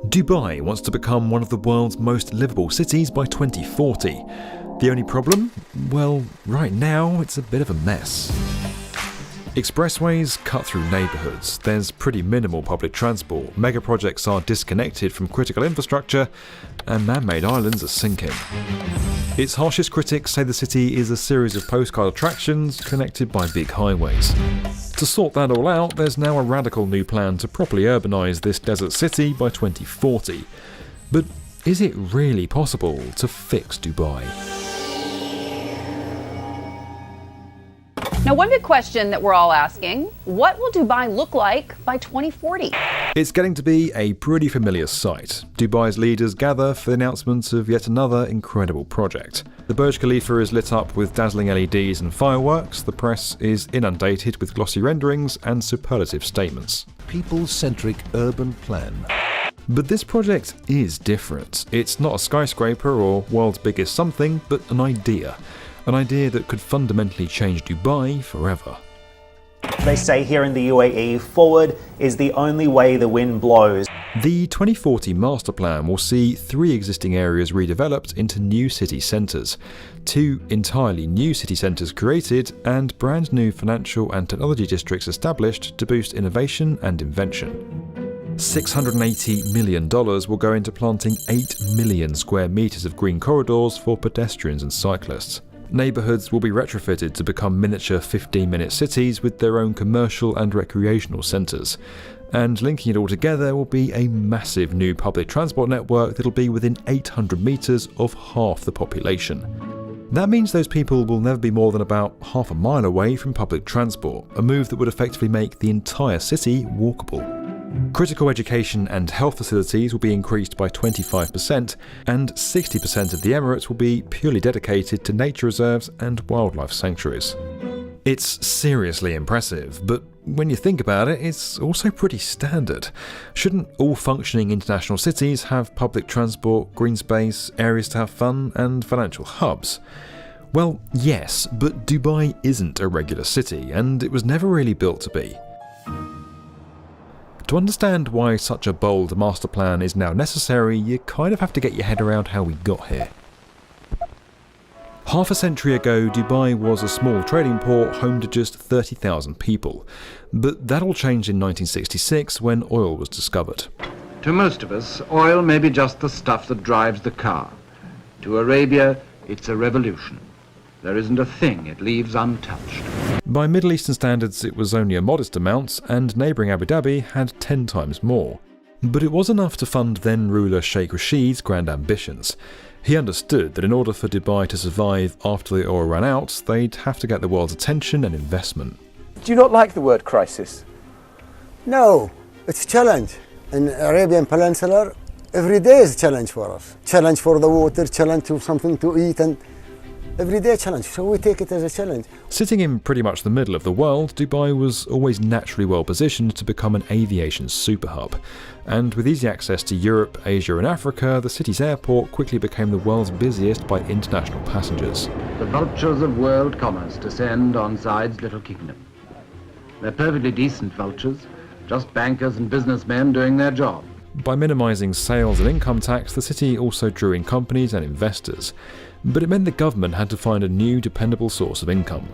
Dubai wants to become one of the world's most livable cities by 2040. The only problem? Well, right now it's a bit of a mess. Expressways cut through neighbourhoods, there's pretty minimal public transport, mega projects are disconnected from critical infrastructure, and man-made islands are sinking. Its harshest critics say the city is a series of postcard attractions connected by big highways. To sort that all out, there's now a radical new plan to properly urbanise this desert city by 2040. But is it really possible to fix Dubai? Now, one big question that we're all asking, what will Dubai look like by 2040? It's getting to be a pretty familiar sight. Dubai's leaders gather for the announcement of yet another incredible project. The Burj Khalifa is lit up with dazzling LEDs and fireworks, the press is inundated with glossy renderings and superlative statements. People-centric urban plan. But this project is different. It's not a skyscraper or world's biggest something, but an idea. An idea that could fundamentally change Dubai forever. They say here in the UAE, forward is the only way the wind blows. The 2040 master plan will see 3 existing areas redeveloped into new city centres, 2 entirely new city centres created, and brand new financial and technology districts established to boost innovation and invention. $680 million will go into planting 8 million square metres of green corridors for pedestrians and cyclists. Neighbourhoods will be retrofitted to become miniature 15-minute cities with their own commercial and recreational centres. And linking it all together will be a massive new public transport network that'll be within 800 metres of half the population. That means those people will never be more than about half a mile away from public transport, a move that would effectively make the entire city walkable. Critical education and health facilities will be increased by 25%, and 60% of the Emirates will be purely dedicated to nature reserves and wildlife sanctuaries. It's seriously impressive, but when you think about it, it's also pretty standard. Shouldn't all functioning international cities have public transport, green space, areas to have fun, and financial hubs? Well, yes, but Dubai isn't a regular city, and it was never really built to be. To understand why such a bold master plan is now necessary, you kind of have to get your head around how we got here. Half a century ago, Dubai was a small trading port home to just 30,000 people. But that all changed in 1966 when oil was discovered. To most of us, oil may be just the stuff that drives the car. To Arabia, it's a revolution. There isn't a thing it leaves untouched. By Middle Eastern standards, it was only a modest amount, and neighbouring Abu Dhabi had 10 times more. But it was enough to fund then-ruler Sheikh Rashid's grand ambitions. He understood that in order for Dubai to survive after the oil ran out, they'd have to get the world's attention and investment. Do you not like the word crisis? No, it's a challenge. In Arabian Peninsula, every day is a challenge for us. Challenge for the water, challenge to something to eat, and everyday challenge, so we take it as a challenge. Sitting in pretty much the middle of the world, Dubai was always naturally well positioned to become an aviation superhub. And with easy access to Europe, Asia and Africa, the city's airport quickly became the world's busiest by international passengers. The vultures of world commerce descend on Zayed's little kingdom. They're perfectly decent vultures, just bankers and businessmen doing their job. By minimising sales and income tax, the city also drew in companies and investors. But it meant the government had to find a new, dependable source of income.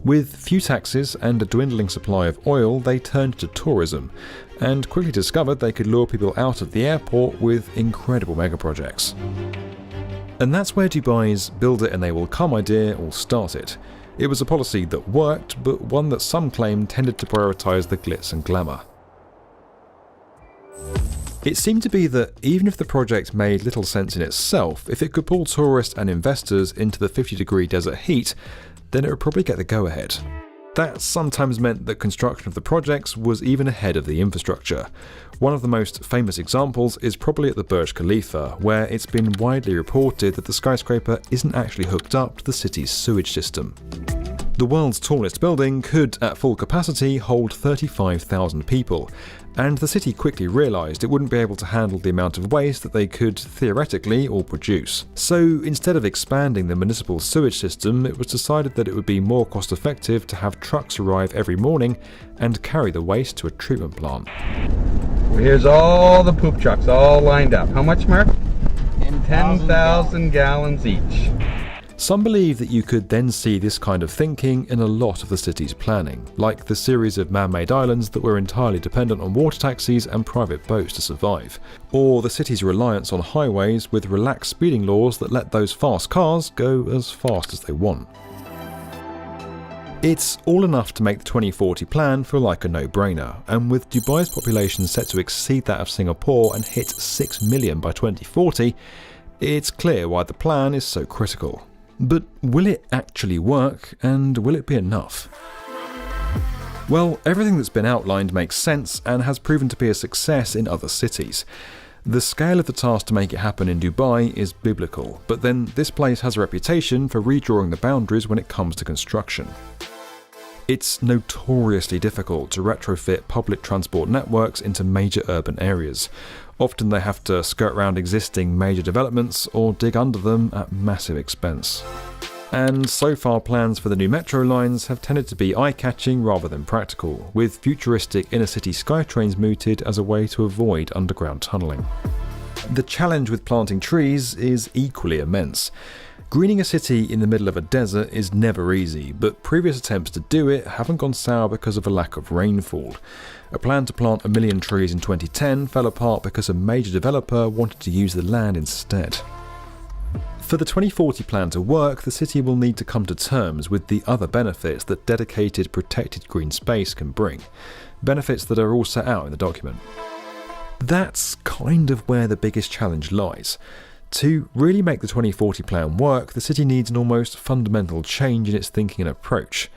With few taxes and a dwindling supply of oil, they turned to tourism, and quickly discovered they could lure people out of the airport with incredible megaprojects. And that's where Dubai's build it and they will come idea all started. It was a policy that worked, but one that some claim tended to prioritise the glitz and glamour. It seemed to be that even if the project made little sense in itself, if it could pull tourists and investors into the 50-degree desert heat, then it would probably get the go-ahead. That sometimes meant that construction of the projects was even ahead of the infrastructure. One of the most famous examples is probably at the Burj Khalifa, where it's been widely reported that the skyscraper isn't actually hooked up to the city's sewage system. The world's tallest building could, at full capacity, hold 35,000 people, and the city quickly realised it wouldn't be able to handle the amount of waste that they could, theoretically, all produce. So instead of expanding the municipal sewage system, it was decided that it would be more cost-effective to have trucks arrive every morning and carry the waste to a treatment plant. Here's all the poop trucks all lined up. How much, Mark? 10,000 gallons each. Some believe that you could then see this kind of thinking in a lot of the city's planning, like the series of man-made islands that were entirely dependent on water taxis and private boats to survive, or the city's reliance on highways with relaxed speeding laws that let those fast cars go as fast as they want. It's all enough to make the 2040 plan feel like a no-brainer, and with Dubai's population set to exceed that of Singapore and hit 6 million by 2040, it's clear why the plan is so critical. But will it actually work, and will it be enough? Well, everything that's been outlined makes sense and has proven to be a success in other cities. The scale of the task to make it happen in Dubai is biblical, but then this place has a reputation for redrawing the boundaries when it comes to construction. It's notoriously difficult to retrofit public transport networks into major urban areas. Often they have to skirt around existing major developments or dig under them at massive expense. And so far plans for the new metro lines have tended to be eye-catching rather than practical, with futuristic inner-city SkyTrains mooted as a way to avoid underground tunnelling. The challenge with planting trees is equally immense. Greening a city in the middle of a desert is never easy, but previous attempts to do it haven't gone sour because of a lack of rainfall. A plan to plant 1 million trees in 2010 fell apart because a major developer wanted to use the land instead. For the 2040 plan to work, the city will need to come to terms with the other benefits that dedicated protected green space can bring. Benefits that are all set out in the document. That's kind of where the biggest challenge lies. To really make the 2040 plan work, the city needs an almost fundamental change in its thinking and approach.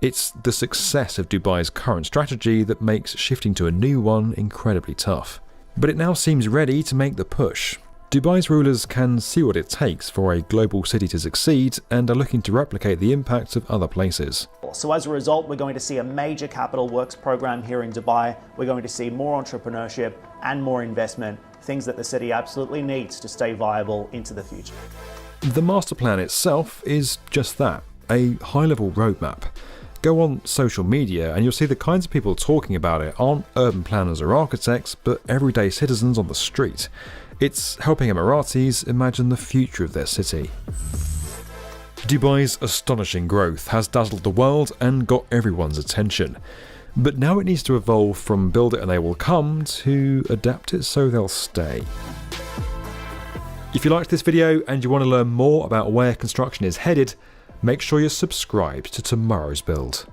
It's the success of Dubai's current strategy that makes shifting to a new one incredibly tough. But it now seems ready to make the push. Dubai's rulers can see what it takes for a global city to succeed and are looking to replicate the impacts of other places. So as a result, we're going to see a major capital works program here in Dubai. We're going to see more entrepreneurship and more investment, things that the city absolutely needs to stay viable into the future. The master plan itself is just that, a high-level roadmap. Go on social media and you'll see the kinds of people talking about it aren't urban planners or architects, but everyday citizens on the street. It's helping Emiratis imagine the future of their city. Dubai's astonishing growth has dazzled the world and got everyone's attention. But now it needs to evolve from build it and they will come to adapt it so they'll stay. If you liked this video and you want to learn more about where construction is headed, make sure you're subscribed to Tomorrow's Build.